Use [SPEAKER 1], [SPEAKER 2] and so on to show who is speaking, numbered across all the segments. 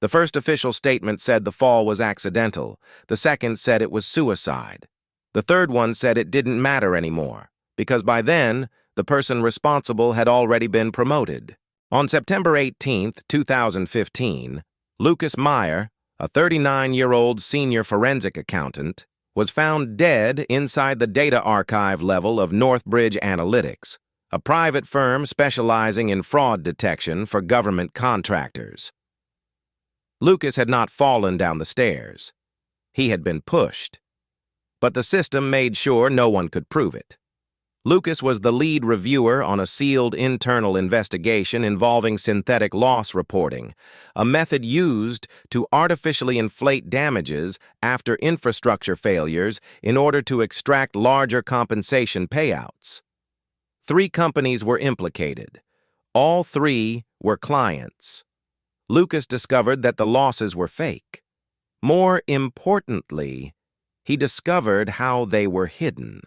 [SPEAKER 1] The first official statement said the fall was accidental. The second said it was suicide. The third one said it didn't matter anymore, because by then, the person responsible had already been promoted. On September 18, 2015, Lucas Meyer, a 39-year-old senior forensic accountant, was found dead inside the data archive level of Northbridge Analytics, a private firm specializing in fraud detection for government contractors. Lucas had not fallen down the stairs. He had been pushed. But the system made sure no one could prove it. Lucas was the lead reviewer on a sealed internal investigation involving synthetic loss reporting, a method used to artificially inflate damages after infrastructure failures in order to extract larger compensation payouts. 3 companies were implicated. All 3 were clients. Lucas discovered that the losses were fake. More importantly, he discovered how they were hidden.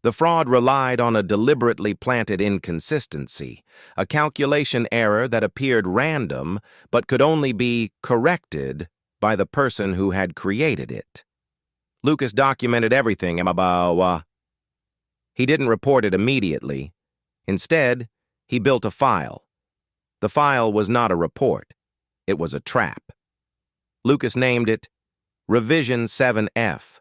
[SPEAKER 1] The fraud relied on a deliberately planted inconsistency, a calculation error that appeared random but could only be corrected by the person who had created it. Lucas documented everything. He didn't report it immediately. Instead, he built a file. The file was not a report. It was a trap. Lucas named it Revision 7F.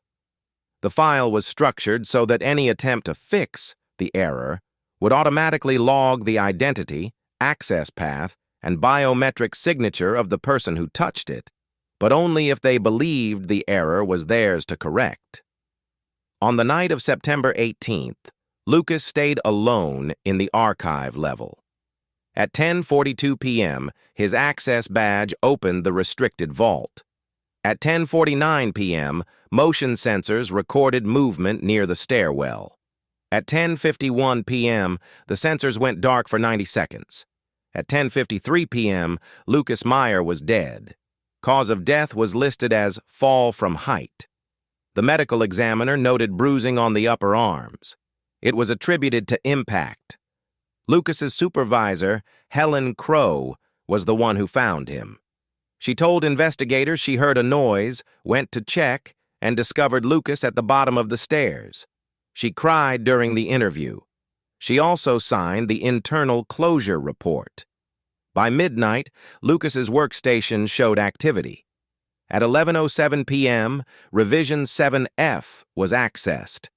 [SPEAKER 1] The file was structured so that any attempt to fix the error would automatically log the identity, access path, and biometric signature of the person who touched it, but only if they believed the error was theirs to correct. On the night of September 18th, Lucas stayed alone in the archive level. At 10:42 p.m., his access badge opened the restricted vault. At 10:49 p.m., motion sensors recorded movement near the stairwell. At 10:51 p.m., the sensors went dark for 90 seconds. At 10:53 p.m., Lucas Meyer was dead. Cause of death was listed as fall from height. The medical examiner noted bruising on the upper arms. It was attributed to impact. Lucas's supervisor, Helen Crow, was the one who found him. She told investigators she heard a noise, went to check, and discovered Lucas at the bottom of the stairs. She cried during the interview. She also signed the internal closure report. By midnight, Lucas's workstation showed activity. At 11:07 p.m., Revision 7F was accessed.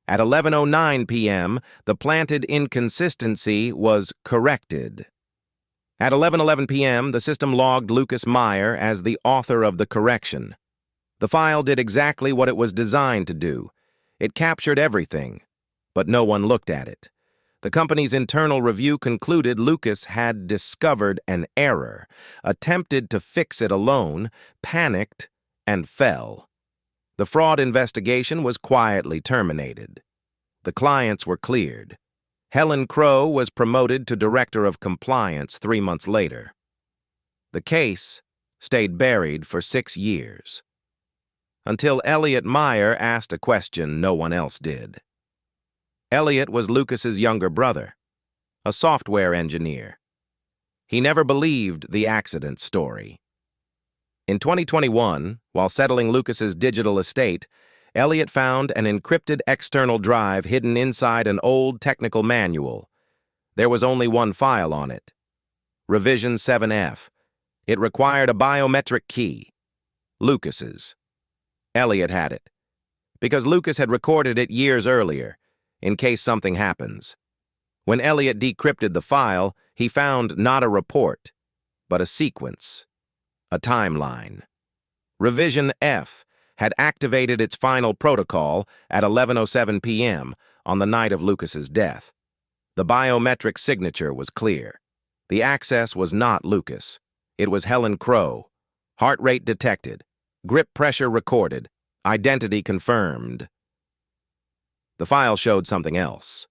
[SPEAKER 1] At 11:09 p.m., the planted inconsistency was corrected. At 11:11 p.m., the system logged Lucas Meyer as the author of the correction. The file did exactly what it was designed to do. It captured everything, but no one looked at it. The company's internal review concluded Lucas had discovered an error, attempted to fix it alone, panicked, and fell. The fraud investigation was quietly terminated. The clients were cleared. Helen Crow was promoted to Director of Compliance 3 months later. The case stayed buried for 6 years, until Elliot Meyer asked a question no one else did. Elliot was Lucas's younger brother, a software engineer. He never believed the accident story. In 2021, while settling Lucas's digital estate, Elliot found an encrypted external drive hidden inside an old technical manual. There was only one file on it, Revision 7F. It required a biometric key, Lucas's. Elliot had it, because Lucas had recorded it years earlier, in case something happens. When Elliot decrypted the file, he found not a report, but a sequence, a timeline. Revision F had activated its final protocol at 11:07 p.m. on the night of Lucas's death. The biometric signature was clear. The access was not Lucas. It was Helen Crow. Heart rate detected. Grip pressure recorded. Identity confirmed. The file showed something else.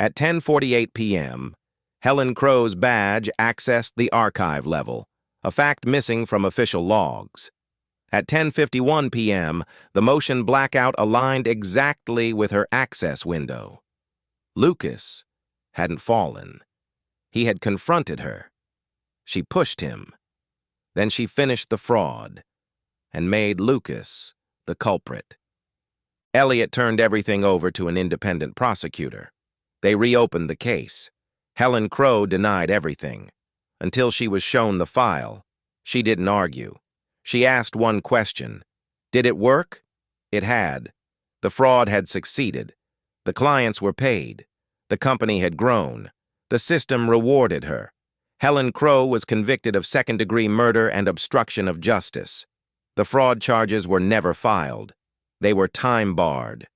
[SPEAKER 1] At 10:48 p.m., Helen Crow's badge accessed the archive level, a fact missing from official logs. At 10:51 p.m., the motion blackout aligned exactly with her access window. Lucas hadn't fallen. He had confronted her. She pushed him. Then she finished the fraud and made Lucas the culprit. Elliot turned everything over to an independent prosecutor. They reopened the case. Helen Crow denied everything. Until she was shown the file, she didn't argue. She asked one question. Did it work? It had. The fraud had succeeded. The clients were paid. The company had grown. The system rewarded her. Helen Crow was convicted of second-degree murder and obstruction of justice. The fraud charges were never filed. They were time-barred.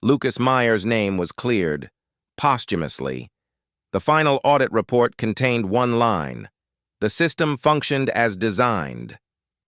[SPEAKER 1] Lucas Meyer's name was cleared, posthumously. The final audit report contained one line: "The system functioned as designed."